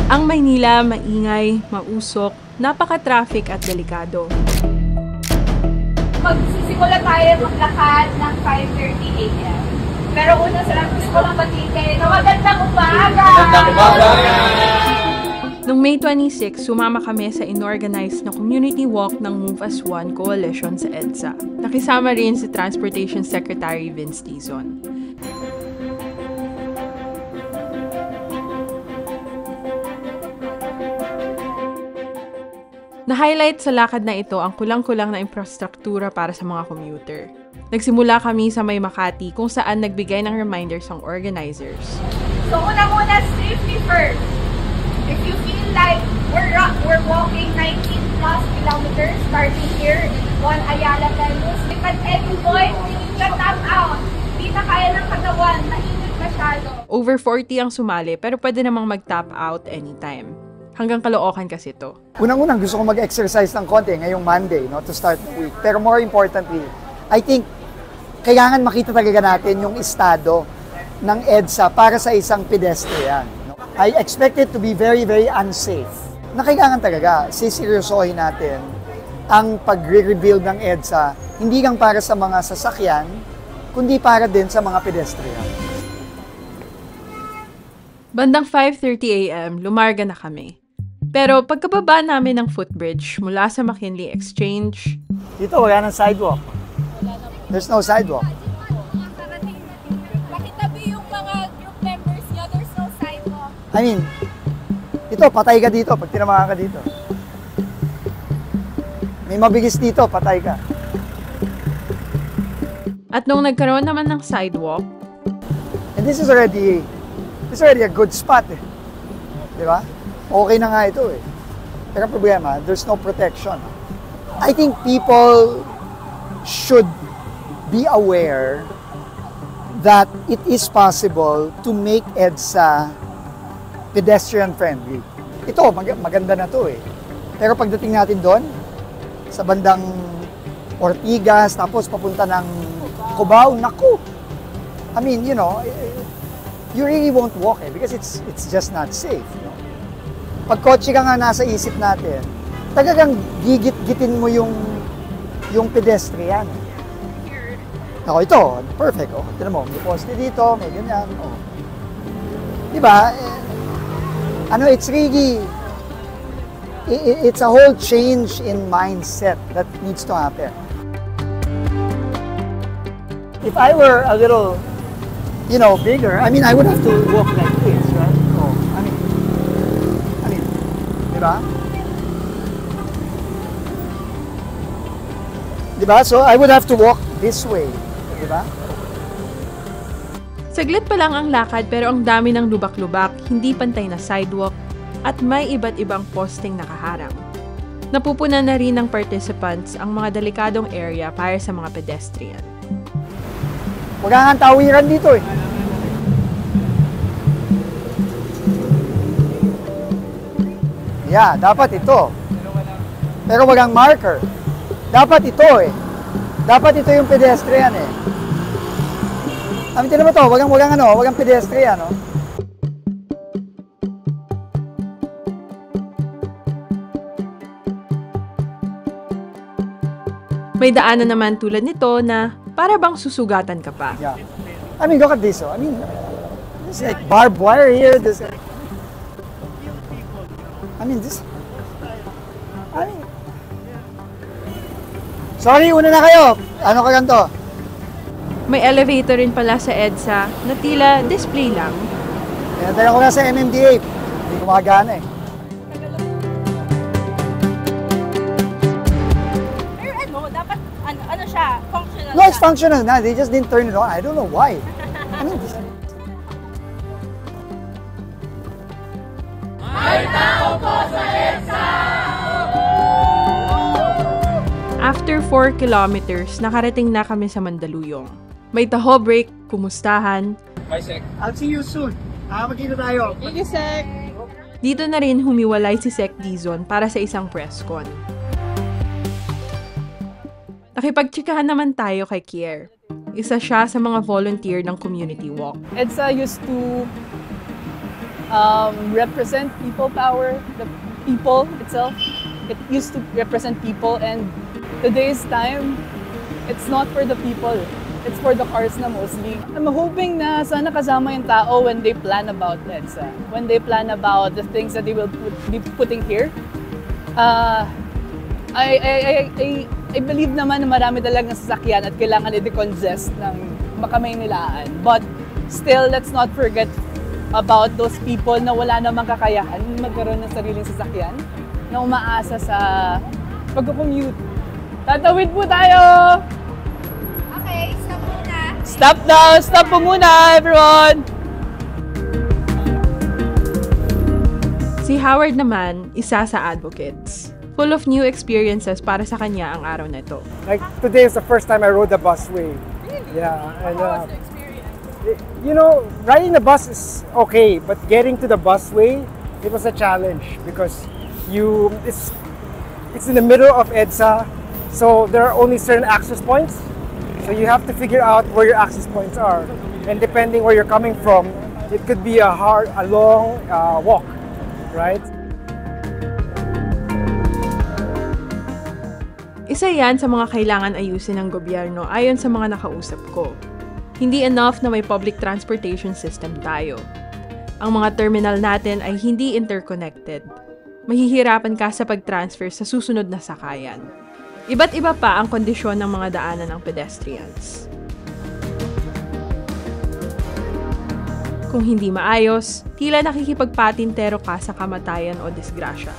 Ang Maynila, maingay, mausok, napaka-traffic at delikado. Magsisimula tayo maglakad ng 5:30 a.m. Pero una sa lahat, gusto ko lang batiin na magandang umaga! Magandang umaga! Noong May 26, sumama kami sa inorganized na community walk ng Move as One Coalition sa EDSA. Nakisama rin si Transportation Secretary Vince Dizon. Na-highlight sa lakad na ito ang kulang-kulang na infrastruktura para sa mga commuter. Nagsimula kami sa May Makati kung saan nagbigay ng reminders ang organizers. So una-muna, safety first. If you feel like we're walking 19 plus kilometers starting here in Juan Ayala Terrace, at any point, we need to tap out. Di na kaya ng katawan, mainit masyado. Over 40 ang sumali pero pwede namang mag-tap out anytime. Hanggang Caloocan kasi to. Unang-unang gusto ko mag-exercise ng konti ngayong Monday, no, to start the week. Pero more importantly, I think kailangan makita talaga natin yung estado ng EDSA para sa isang pedestrian. No? I expect it to be very, very unsafe. Na kailangan talaga siseryosohin natin ang pagre-rebuild ng EDSA, hindi lang para sa mga sasakyan, kundi para din sa mga pedestrian. Bandang 5:30 a.m., lumarga na kami. Pero pagkababa namin ng footbridge mula sa McKinley Exchange, dito wala ng sidewalk. There's no sidewalk. Pakitabi yung mga group members nyo, there's no sidewalk. I mean, ito, patay ka dito pag tinamaan ka dito. May mabigis dito, patay ka. At nung nagkaroon naman ng sidewalk, and this is already a good spot eh. Di ba? Okay na nga ito eh. Pero problema, there's no protection. I think people should be aware that it is possible to make EDSA pedestrian friendly. Ito, maganda na to eh. Pero pagdating natin doon, sa bandang Ortigas, tapos papunta ng Cubao, naku! I mean, you know, you really won't walk eh, because it's just not safe. You know? Pag kotse ka nga nasa isip natin, talagang gigit-gitin mo yung pedestrian. Ako, ito, perfect. Oh. Tignan mo, may poste dito, may ganyan. Oh. Diba? It's really, it's a whole change in mindset that needs to happen. If I were a little, bigger, I mean, I would have to walk like this, right? Oh, I mean, diba? Diba? So I would have to walk this way, diba? saglit pa lang ang lakad pero ang dami ng lubak-lubak, hindi pantay na sidewalk, at may iba't ibang posting nakaharang. Napupunan na rin ng participants ang mga delikadong area para sa mga pedestrian. Wala nga tawiran dito eh. Yeah, dapat ito. Pero walang marker. Dapat ito eh. Dapat ito yung pedestrian eh. Amitin na ba ito? Walang pedestrian, no? May daanan naman tulad nito na para bang susugatan ka pa. Yeah. I mean, look at this. Oh. I mean, there's like barbed wire here. This. I mean, sorry, una na kayo. Ano ka ganito? May elevator rin pala sa EDSA na tila display lang. Kaya ko na sa MMDA. Hindi gumagana eh. Dapat, ano siya, functional. No, it's functional na. They just didn't turn it on. I don't know why. I mean, May tao po sa EDSA! After 4 kilometers, nakarating na kami sa Mandaluyong. May taho break, kumustahan. Bye, Sek. I'll see you soon. Magkita tayo. Thank you, Sek. Dito na rin humiwalay si Sec Dizon para sa isang press con. Nakipagtsikahan naman tayo kay Kier. Isa siya sa mga volunteer ng community walk. EDSA used to represent people power, the people itself. It used to represent people, and today's time, it's not for the people. It's for the cars na mostly. I'm hoping na sana kasama yung tao when they plan about EDSA. When they plan about the things that they will be putting here. I believe naman na marami talagang sasakyan at kailangan i-decongest ng Makamaynilaan. But still, let's not forget about those people na wala namang kakayahan magkaroon ng sariling sasakyan na umaasa sa pag-commute. Tatawid po tayo! Okay, stop muna. Stop now! Stop po muna, everyone! Si Howard naman, isa sa advocates. Full of new experiences para sa kanya ang araw na ito. Like today is the first time I rode the busway. Really? Yeah, and How was the experience? you know, riding the bus is okay, but getting to the busway, it was a challenge because it's in the middle of EDSA, so there are only certain access points. So you have to figure out where your access points are, and depending where you're coming from, it could be a long walk, right? Isa yan sa mga kailangan ayusin ng gobyerno ayon sa mga nakausap ko. Hindi enough na may public transportation system tayo. Ang mga terminal natin ay hindi interconnected. Mahihirapan ka sa pag-transfer sa susunod na sakayan. Iba't iba pa ang kondisyon ng mga daanan ng pedestrians. Kung hindi maayos, tila nakikipagpatintero ka sa kamatayan o disgrasya.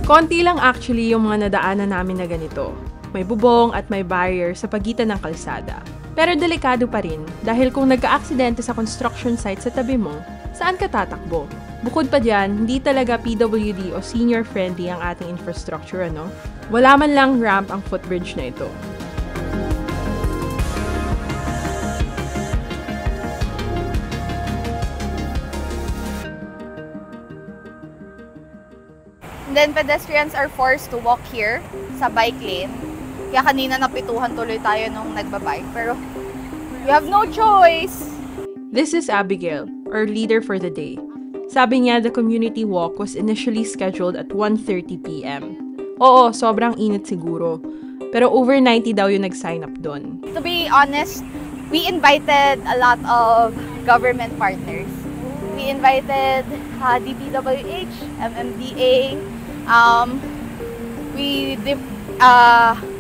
Konti lang actually yung mga nadaanan namin na ganito. May bubong at may barrier sa pagitan ng kalsada. Pero delikado pa rin dahil kung nagka-aksidente sa construction site sa tabi mo, saan ka tatakbo? Bukod pa dyan, hindi talaga PWD o senior-friendly ang ating infrastructure, ano? Wala man lang ramp ang footbridge na ito. And then pedestrians are forced to walk here sa bike lane. Kaya kanina napituhan tuloy tayo nung nagbabike. Pero you have no choice. This is Abigail, our leader for the day. Sabi niya the community walk was initially scheduled at 1:30 p.m. Oo, sobrang init siguro. Pero over 90 daw yung nag-sign up doon. To be honest, we invited a lot of government partners. We invited DPWH, MMDA.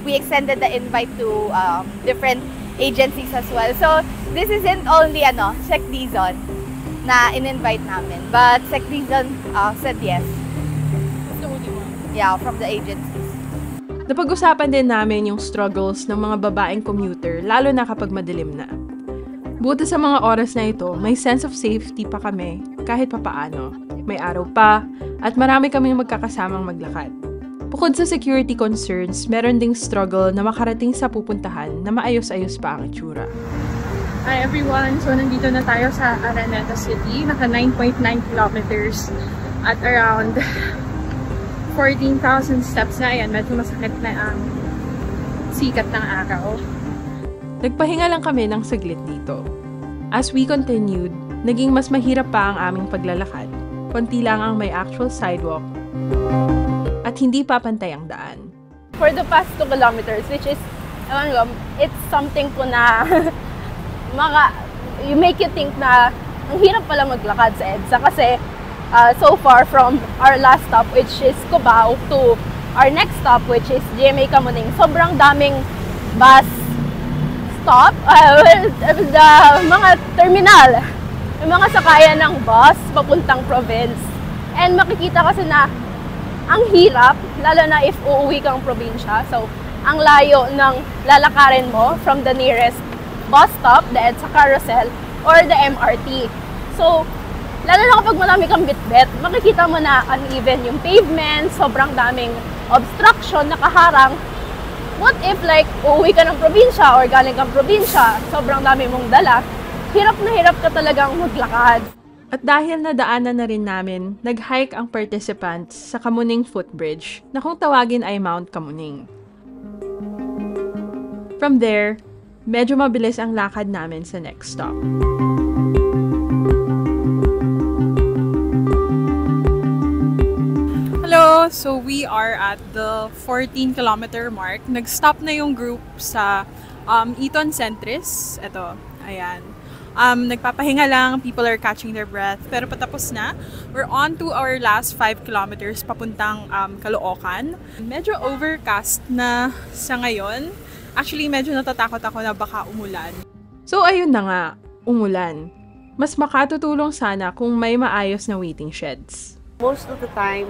We extended the invite to different agencies as well. So this isn't only SecDizon na in-invite namin, but SecDizon said yes. It's the only one. Yeah, from the agencies. Napag-usapan din namin yung struggles ng mga babaeng commuter, lalo na kapag madilim na. Buti sa mga oras na ito, may sense of safety pa kami kahit papaano. May araw pa at marami kaming magkakasamang maglakad. Bukod sa security concerns, meron ding struggle na makarating sa pupuntahan na maayos-ayos pa ang itsura. Hi everyone! So nandito na tayo sa Araneta City, naka 9.9 kilometers at around 14,000 steps na. Ayan, medyo masakit na ang sikat ng araw. Nagpahinga lang kami ng saglit dito. As we continued, naging mas mahirap pa ang aming paglalakad. Konti lang ang may actual sidewalk at hindi pa pantay ang daan. For the past 2 kilometers, which is, it's something po na you make you think na ang hirap pala maglakad sa EDSA kasi so far from our last stop, which is Cubao, to our next stop, which is GMA Kamuning, sobrang daming bus stop, the mga terminal, yung mga sakayan ng bus papuntang province. And makikita kasi na ang hirap, lalo na if uuwi kang probinsya. So, ang layo ng lalakarin mo from the nearest bus stop, the EDSA Carousel, or the MRT. So, lalo na kapag marami kang bitbit, makikita mo na uneven yung pavement, sobrang daming obstruction, nakaharang. What if like, uuwi ka ng probinsya or galing kang probinsya, sobrang dami mong dala, hirap na hirap ka talagang maglakad. At dahil nadaanan na rin namin, nag-hike ang participants sa Kamuning Footbridge na kung tawagin ay Mount Kamuning. From there, medyo mabilis ang lakad namin sa next stop. So we are at the 14-kilometer mark. Nag-stop na yung group sa Eton Centris. Ito, ayan. Nagpapahinga lang, people are catching their breath. Pero patapos na. We're on to our last 5 kilometers papuntang Caloocan. Medyo overcast na sa ngayon. Actually, medyo natatakot ako na baka umulan. So ayun na nga, umulan. Mas makatutulong sana kung may maayos na waiting sheds. Most of the time,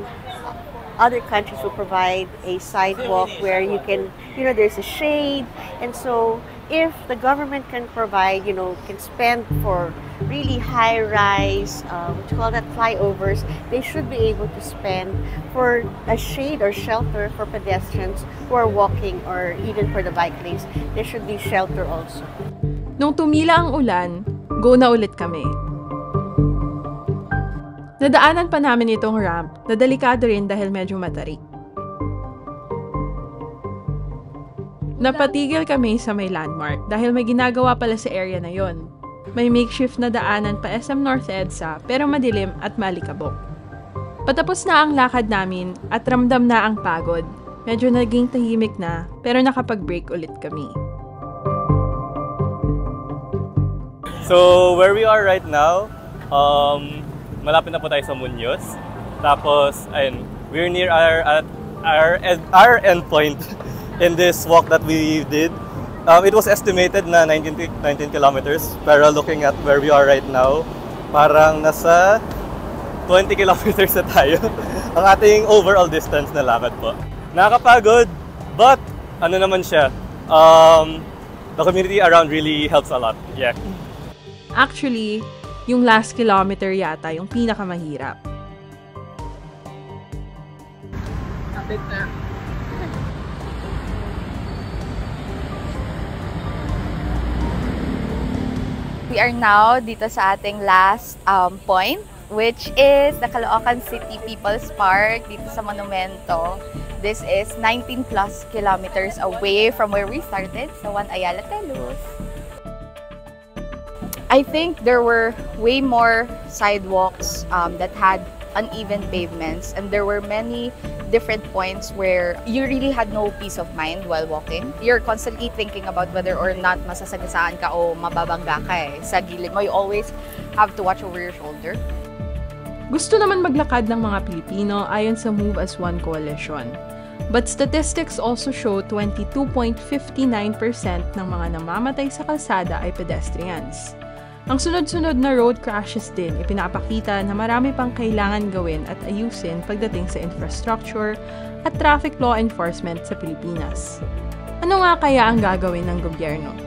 other countries will provide a sidewalk where you can, there's a shade. And so if the government can provide, can spend for really high-rise, flyovers, they should be able to spend for a shade or shelter for pedestrians who are walking or even for the bike lanes. There should be shelter also. Nung tumila ang ulan, go na ulit kami. Nadaanan pa namin itong ramp na delikado rin dahil medyo matarik. Napatigil kami sa may landmark dahil may ginagawa pala sa area na yon. May makeshift na daanan pa SM North EDSA pero madilim at malikabok. Patapos na ang lakad namin at ramdam na ang pagod, medyo naging tahimik na pero nakapag-break ulit kami. So where we are right now, malapit na po tayo sa Muñoz. Tapos, ayun, we're near our endpoint in this walk that we did. It was estimated na 19 kilometers, pero looking at where we are right now, parang nasa 20 kilometers na tayo. Ang ating overall distance na lakad po. Nakakapagod, but ano naman siya, the community around really helps a lot. Yeah. Actually, yung last kilometer yata yung pinakamahirap. Kapit na. We are now dito sa ating last point, which is the Caloocan City People's Park dito sa Monumento. This is 19 plus kilometers away from where we started sa Juan Ayala Telos. I think there were way more sidewalks that had uneven pavements, and there were many different points where you really had no peace of mind while walking. You're constantly thinking about whether or not masasagasaan ka o mababangga ka sa gilid mo. You always have to watch over your shoulder. Gusto naman maglakad ng mga Pilipino ayon sa Move as One Coalition. But statistics also show 22.59% ng mga namamatay sa kalsada ay pedestrians. Ang sunod-sunod na road crashes din ipinapakita na marami pang kailangan gawin at ayusin pagdating sa infrastructure at traffic law enforcement sa Pilipinas. Ano nga kaya ang gagawin ng gobyerno?